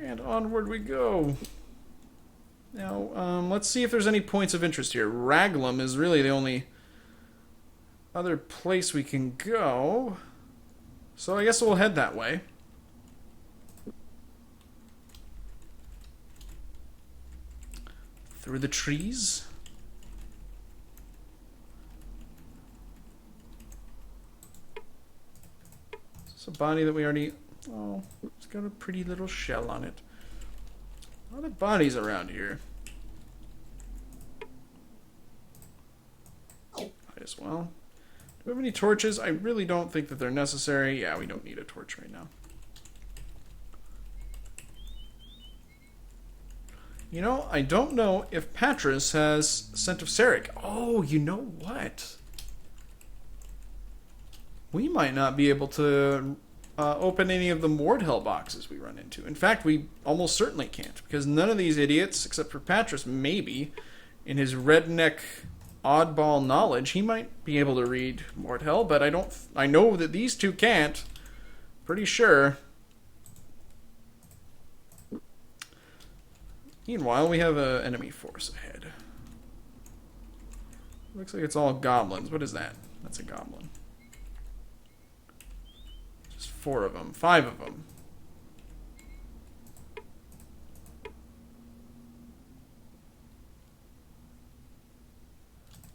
And onward we go. Now, let's see if there's any points of interest here. Raglum is really the only other place we can go. So I guess we'll head that way. Through the trees. Is this a body that we already... Oh, it's got a pretty little shell on it. A lot of bodies around here. Might as well. Do we have any torches? I really don't think that they're necessary. Yeah, we don't need a torch right now. You know, I don't know if Patras has Scent of Seric. Oh, you know what? We might not be able to open any of the Mordhell boxes we run into. In fact, we almost certainly can't, because none of these idiots, except for Patras, maybe, in his redneck oddball knowledge, he might be able to read Mordhell, but I know that these two can't. Pretty sure. Meanwhile, we have an enemy force ahead. Looks like it's all goblins. What is that? That's a goblin. 4 of them. 5 of them.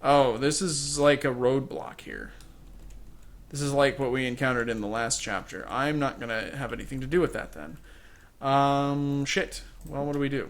Oh, this is like a roadblock here. This is like what we encountered in the last chapter. I'm not going to have anything to do with that then. Shit. Well, what do we do?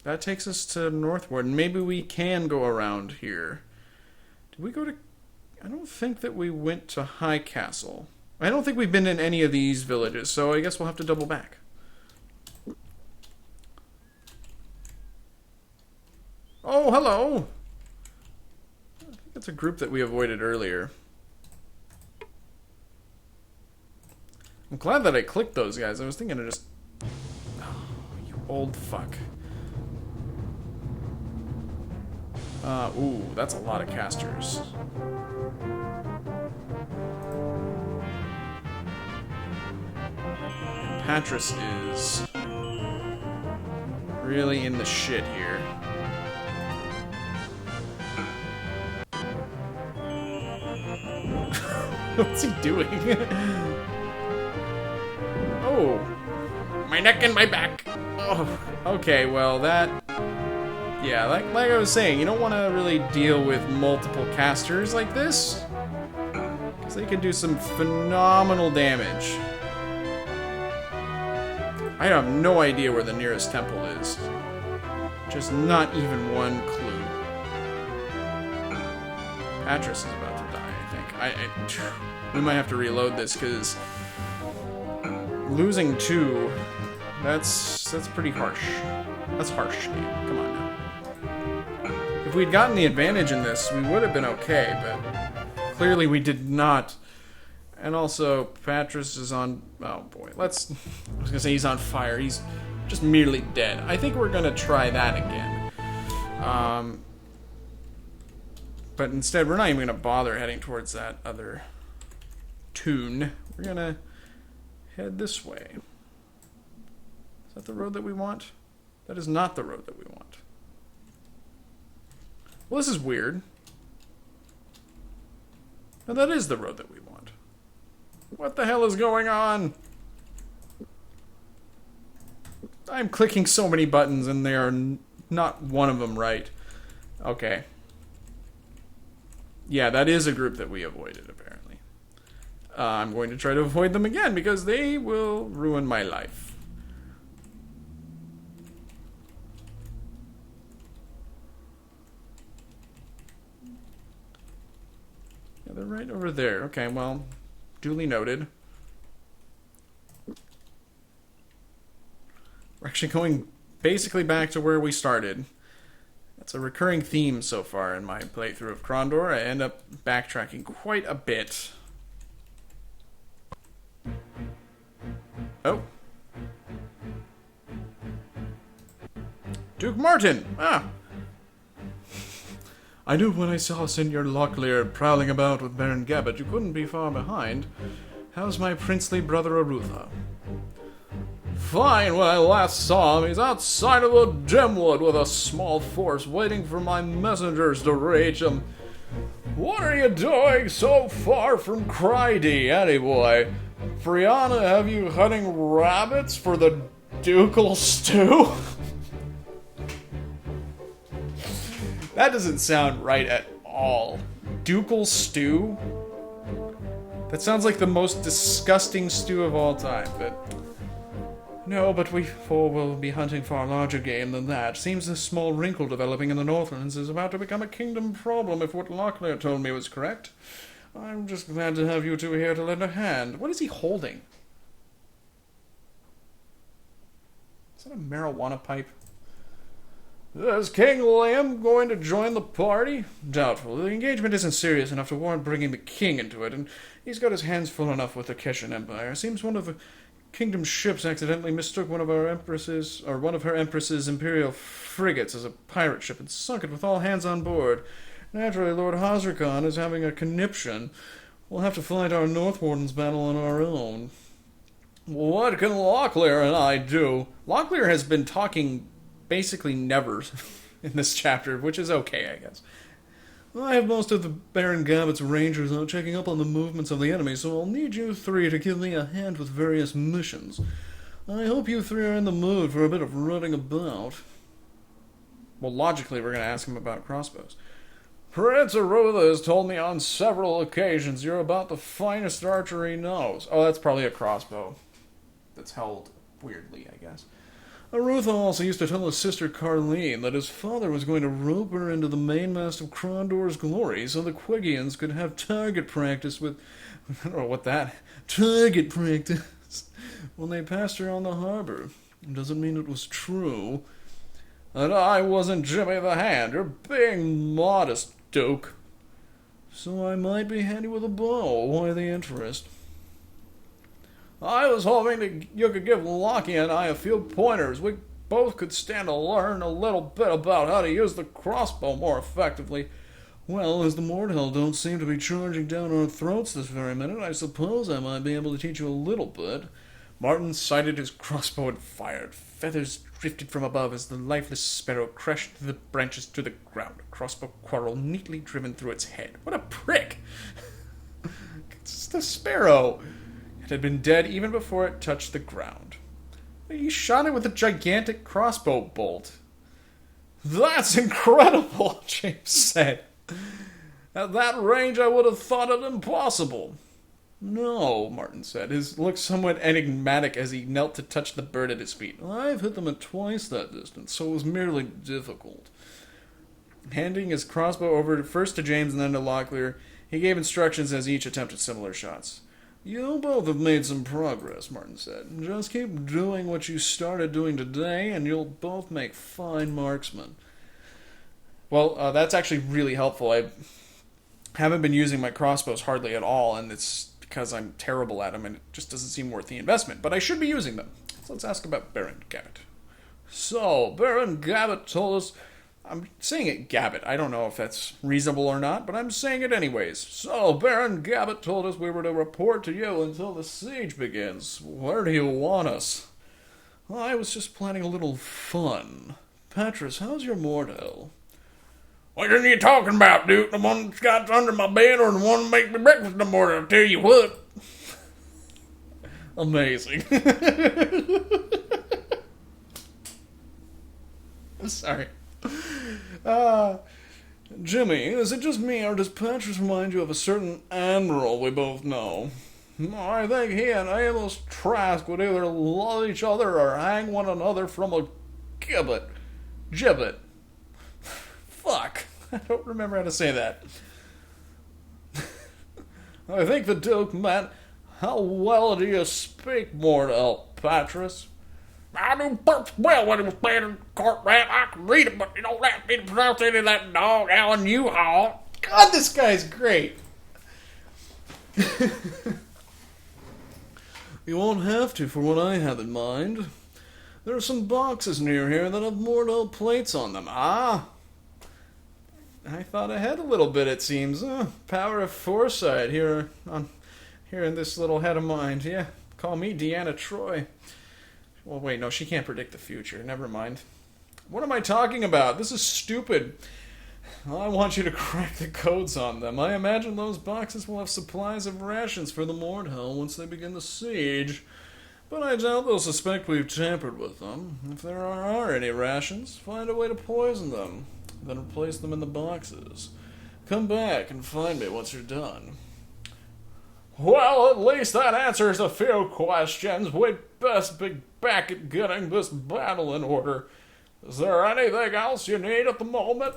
That takes us to northward. Maybe we can go around here. Did we go to... I don't think that we went to High Castle. I don't think we've been in any of these villages, so I guess we'll have to double back. Oh, hello! I think that's a group that we avoided earlier. I'm glad that I clicked those guys. I was thinking of just... Oh, you old fuck. Ooh, that's a lot of casters. Patras is really in the shit here. What's he doing? Oh, my neck and my back. Oh, okay, well that... Yeah, like I was saying, you don't want to really deal with multiple casters like this, because they can do some phenomenal damage. I have no idea where the nearest temple is. Just not even one clue. Patras is about to die, I think. We might have to reload this, because losing 2, that's pretty harsh. That's harsh, game. Come on now. If we'd gotten the advantage in this, we would have been okay, but clearly we did not. And also, Patras is on... Oh, boy. I was going to say he's on fire. He's just merely dead. I think we're going to try that again. But instead, we're not even going to bother heading towards that other tune. We're going to head this way. Is that the road that we want? That is not the road that we want. Well, this is weird. No, that is the road that we want. What the hell is going on? I'm clicking so many buttons and they are not one of them right. Okay. Yeah, that is a group that we avoided, apparently. I'm going to try to avoid them again because they will ruin my life. Yeah, they're right over there. Okay, well, duly noted. We're actually going basically back to where we started. That's a recurring theme so far in my playthrough of Krondor. I end up backtracking quite a bit. Oh. Duke Martin! Ah! I knew when I saw Senor Locklear prowling about with Baron Gabbett you couldn't be far behind. How's my princely brother Arutha? Fine. When I last saw him, he's outside of the Gemwood with a small force waiting for my messengers to reach him. What are you doing so far from Crydy, anyway? Brianna, have you hunting rabbits for the ducal stew? That doesn't sound right at all. Ducal stew? That sounds like the most disgusting stew of all time, but... No, but we four will be hunting far larger game than that. Seems this small wrinkle developing in the Northlands is about to become a kingdom problem if what Locklear told me was correct. I'm just glad to have you two here to lend a hand. What is he holding? Is that a marijuana pipe? Is King Liam going to join the party? Doubtful. The engagement isn't serious enough to warrant bringing the king into it, and he's got his hands full enough with the Keshan Empire. Seems one of the kingdom's ships accidentally mistook one of her empress's imperial frigates as a pirate ship and sunk it with all hands on board. Naturally, Lord Hazarkhan is having a conniption. We'll have to fight our North Warden's battle on our own. What can Locklear and I do? Locklear has been talking basically never in this chapter, which is okay, I guess. I have most of the Baron Gabbett's rangers out checking up on the movements of the enemy, so I'll need you three to give me a hand with various missions. I hope you three are in the mood for a bit of running about. Well, logically, we're going to ask him about crossbows. Prince Arutha has told me on several occasions you're about the finest archer he knows. Oh, that's probably a crossbow that's held weirdly, I guess. Arutha also used to tell his sister Carleen that his father was going to rope her into the mainmast of Krondor's glory so the Quegians could have target practice with... I don't know what that... Target practice when they passed her on the harbor. Doesn't mean it was true. And I wasn't Jimmy the Hand. You're being modest, Duke. So I might be handy with a bow. Why the interest? I was hoping you could give Lockie and I a few pointers. We both could stand to learn a little bit about how to use the crossbow more effectively. Well, as the Mordhell don't seem to be charging down our throats this very minute, I suppose I might be able to teach you a little bit. Martin sighted his crossbow and fired. Feathers drifted from above as the lifeless sparrow crashed the branches to the ground, a crossbow quarrel neatly driven through its head. What a prick! It's the sparrow! It had been dead even before it touched the ground. He shot it with a gigantic crossbow bolt. That's incredible, James said. At that range, I would have thought it impossible. No, Martin said, his look somewhat enigmatic as he knelt to touch the bird at his feet. I've hit them at twice that distance, so it was merely difficult. Handing his crossbow over first to James and then to Locklear, he gave instructions as each attempted similar shots. You both have made some progress, Martin said. Just keep doing what you started doing today, and you'll both make fine marksmen. Well, that's actually really helpful. I haven't been using my crossbows hardly at all, and it's because I'm terrible at them, and it just doesn't seem worth the investment. But I should be using them. So let's ask about Baron Gabbett. So, Baron Gabbett told us... I'm saying it Gabbett. I don't know if that's reasonable or not, but I'm saying it anyways. So, Baron Gabbett told us we were to report to you until the siege begins. Where do you want us? I was just planning a little fun. Patras, how's your Mordell? What are you talking about, Duke? The one that's got under my bed or the one that makes me breakfast in the morning? I'll tell you what. Amazing. Sorry. Jimmy, is it just me, or does Patras remind you of a certain admiral we both know? I think he and Amos Trask would either love each other or hang one another from a gibbet. Gibbet. Fuck. I don't remember how to say that. I think the Duke meant, how well do you speak, Mordell, Patras? I knew Burt's well when he was playing in the court rap. I can read it, but you don't have me to pronounce any of that dog, Alan U-Haul. God, this guy's great. You won't have to for what I have in mind. There are some boxes near here that have Mordell plates on them. Ah! I thought ahead a little bit, it seems. Power of foresight here on here in this little head of mine. Yeah, call me Deanna Troy. Well, wait, no, she can't predict the future. Never mind. What am I talking about? This is stupid. I want you to crack the codes on them. I imagine those boxes will have supplies of rations for the Mordhell once they begin the siege. But I doubt they'll suspect we've tampered with them. If there are any rations, find a way to poison them. Then replace them in the boxes. Come back and find me once you're done. Well, at least that answers a few questions. We'd best be back at getting this battle in order. Is there anything else you need at the moment?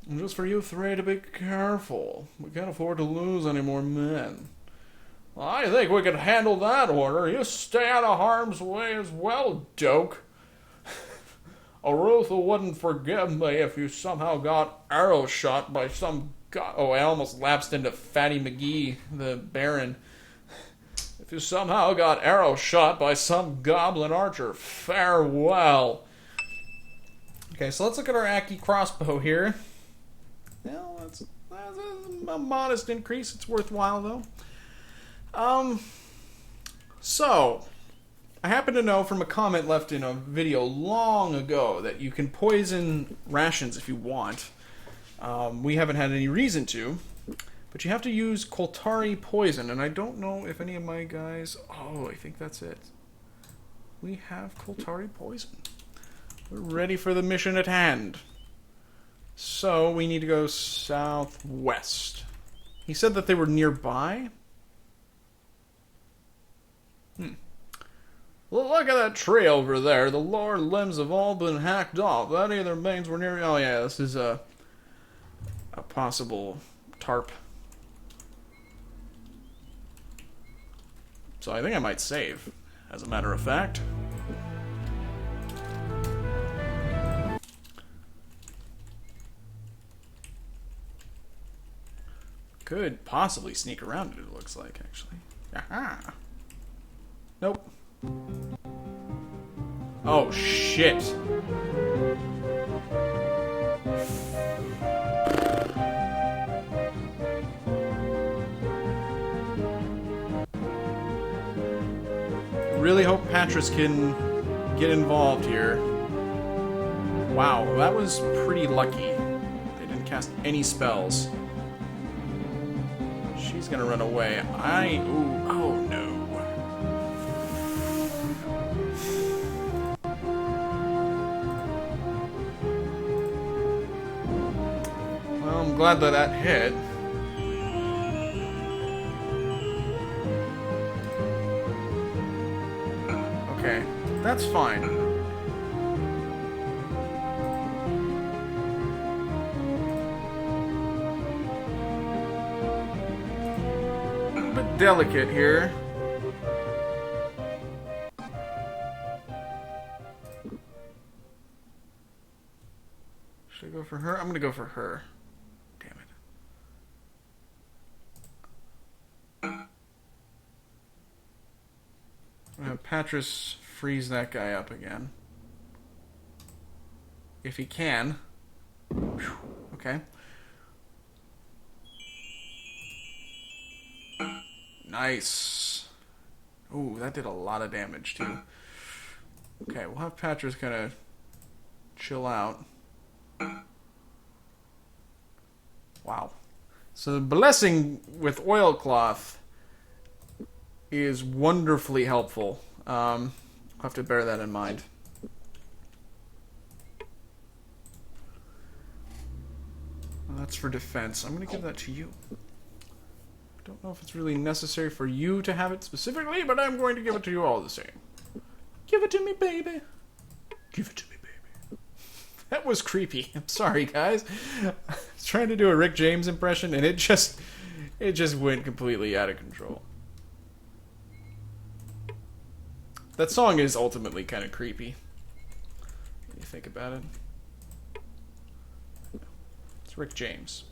And just for you three to be careful. We can't afford to lose any more men. I think we can handle that order. You stay out of harm's way as well, Doke. Arutha wouldn't forgive me if you somehow got arrow shot by some oh, I almost lapsed into Fatty McGee, the Baron. If you somehow got arrow shot by some goblin archer, farewell. Okay, so let's look at our Aki crossbow here. Well, that's a modest increase. It's worthwhile, though. So, I happen to know from a comment left in a video long ago that you can poison rations if you want. We haven't had any reason to, but you have to use Koltari poison, and I don't know if any of my guys... Oh, I think that's it. We have Koltari poison. We're ready for the mission at hand. So, we need to go southwest. He said that they were nearby? Well, look at that tree over there. The lower limbs have all been hacked off. Any of their veins were near... Oh, yeah, this is a possible tarp. So I think I might save, as a matter of fact. Could possibly sneak around it, it looks like, actually. Aha! Nope. Oh, shit. I really hope Patras can get involved here. Wow, that was pretty lucky. They didn't cast any spells. She's gonna run away. Ooh, oh no. Well, I'm glad that hit. Okay, that's fine. A bit delicate here. Should I go for her? I'm gonna go for her. Damn it. I'm gonna have Patras freeze that guy up again. If he can. Whew. Okay. Nice. Ooh, that did a lot of damage, too. Okay, we'll have Patras kind of chill out. Wow. So the blessing with oilcloth is wonderfully helpful. I'll have to bear that in mind. Well, that's for defense. I'm going to give that to you. Don't know if it's really necessary for you to have it specifically, but I'm going to give it to you all the same. Give it to me, baby. Give it to me, baby. That was creepy. I'm sorry, guys. I was trying to do a Rick James impression, and it just went completely out of control. That song is ultimately kind of creepy, when you think about it. It's Rick James.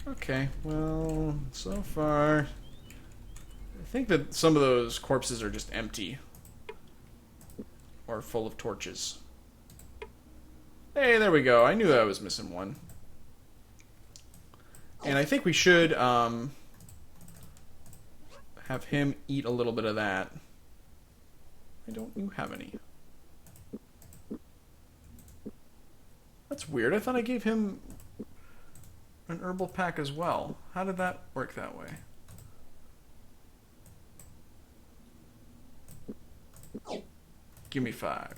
Okay, well, so far, I think that some of those corpses are just empty. Or full of torches. Hey, there we go. I knew I was missing one. And I think we should have him eat a little bit of that. I don't you have any? That's weird. I thought I gave him an herbal pack as well. How did that work that way? Give me 5.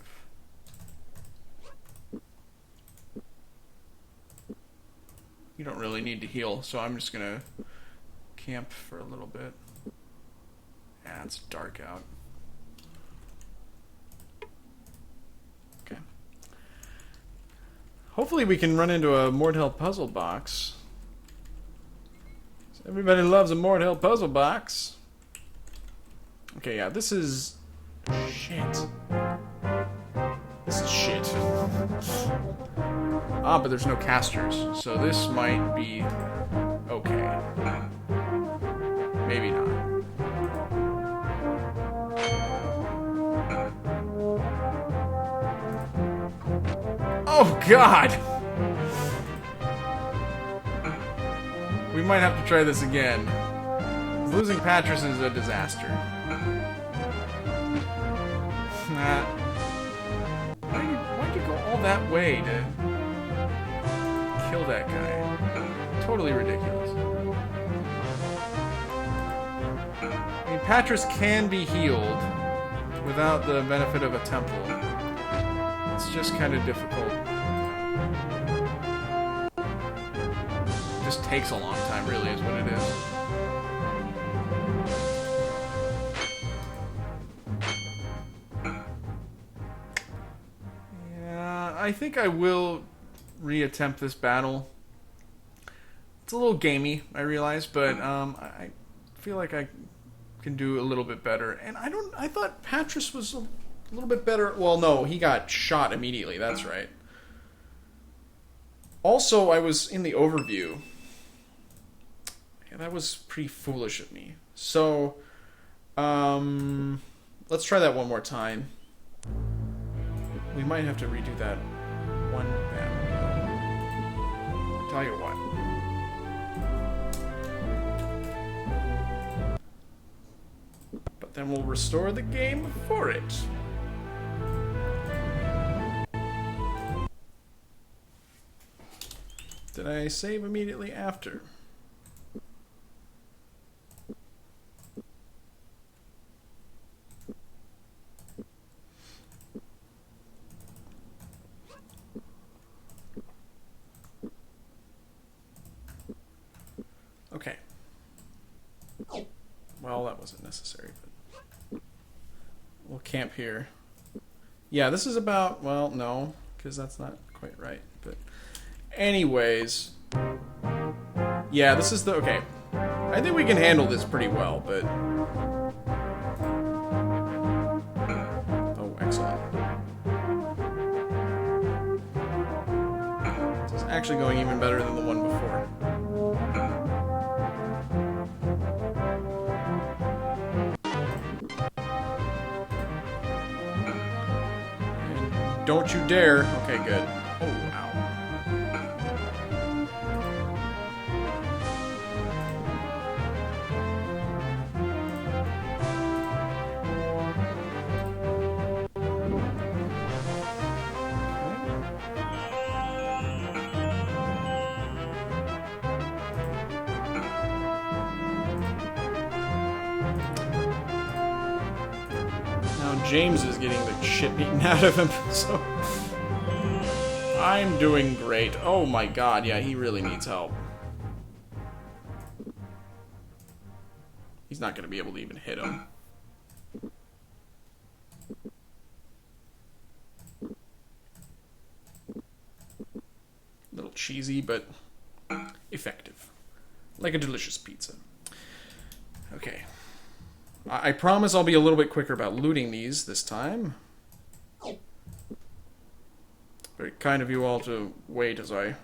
You don't really need to heal, so I'm just gonna camp for a little bit. Yeah, it's dark out. Okay. Hopefully we can run into a Mordhell puzzle box. Everybody loves a Mordhell puzzle box. Okay, yeah, this is... shit. This is shit. Ah, but there's no casters, so this might be okay. Maybe not. Oh, God! We might have to try this again. Losing Patras is a disaster. Why'd you go all that way to kill that guy? Totally ridiculous. I mean, Patras can be healed without the benefit of a temple. It's just kind of difficult. It just takes a long time, really, is what it is. I think I will reattempt this battle. It's a little gamey, I realize, but I feel like I can do a little bit better. And I thought Patras was a little bit better. Well, no, he got shot immediately, that's right. Also, I was in the overview. Yeah, that was pretty foolish of me. So, let's try that one more time. We might have to redo that one battle. I'll tell you what. But then we'll restore the game for it. Did I save immediately after? Okay. Well, that wasn't necessary, but we'll camp here. Yeah, this is about, well, no, because that's not quite right, but anyways. Yeah, this is the, okay. I think we can handle this pretty well, but... Oh, excellent. This is actually going even better than the one before. Don't you dare. Okay, good. Oh, ow. Now James is getting the shit beaten out of him, so... I'm doing great. Oh my god, yeah, he really needs help. He's not going to be able to even hit him. A little cheesy, but effective. Like a delicious pizza. Okay. I promise I'll be a little bit quicker about looting these this time. Very kind of you all to wait as I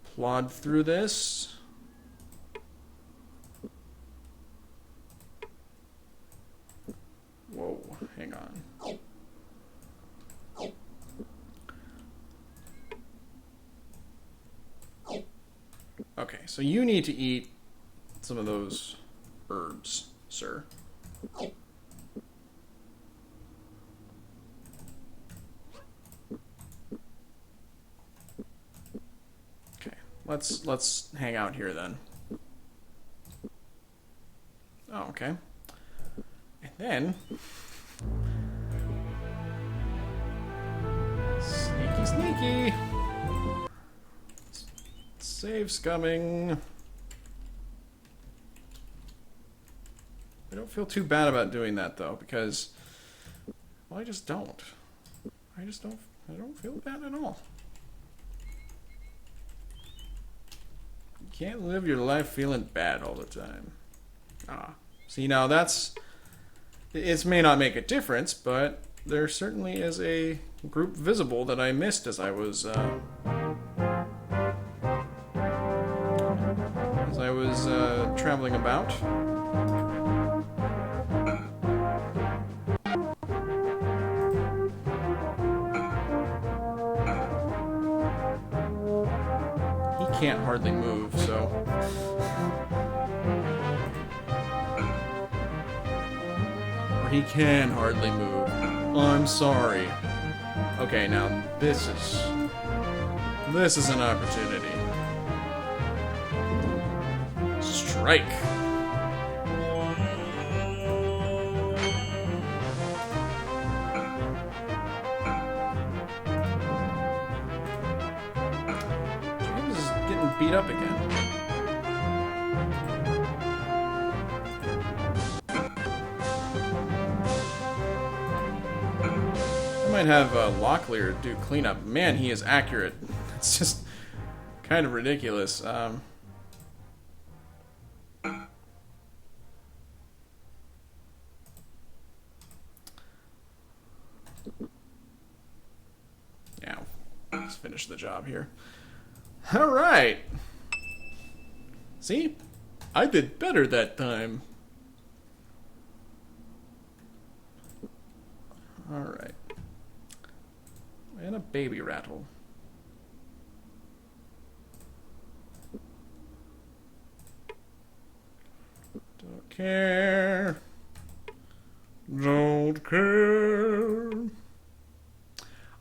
plod through this. Whoa, hang on. Okay, so you need to eat some of those herbs, sir. Okay, let's hang out here then. Oh, okay. And then sneaky, sneaky. Save's coming. I don't feel too bad about doing that though, because well, I don't feel bad at all. You can't live your life feeling bad all the time. Ah. See, now it may not make a difference, but there certainly is a group visible that I missed as I was traveling about. He can't hardly move, so... Or he can hardly move. I'm sorry. Okay, now this is an opportunity. Strike. James is getting beat up again. I might have Locklear do cleanup. Man, he is accurate. It's just kind of ridiculous. Yeah, let's finish the job here. All right. See? I did better that time. All right. And a baby rattle. Don't care. Don't care.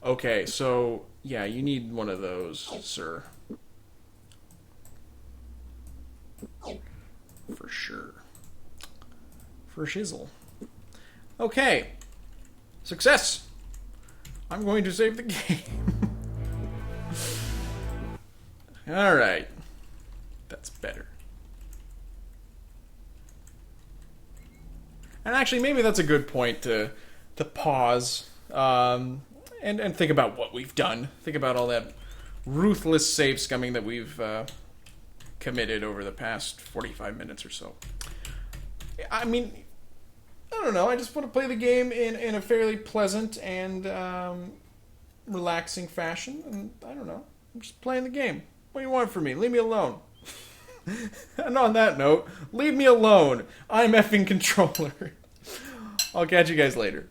Okay, so, yeah, you need one of those, sir. For sure. For shizzle. Okay. Success! I'm going to save the game. Alright. That's better. And actually, maybe that's a good point to pause and think about what we've done. Think about all that ruthless save scumming that we've committed over the past 45 minutes or so. I mean, I don't know. I just want to play the game in a fairly pleasant and relaxing fashion. And I don't know. I'm just playing the game. What do you want from me? Leave me alone. And on that note, leave me alone. I'm effing controller. I'll catch you guys later.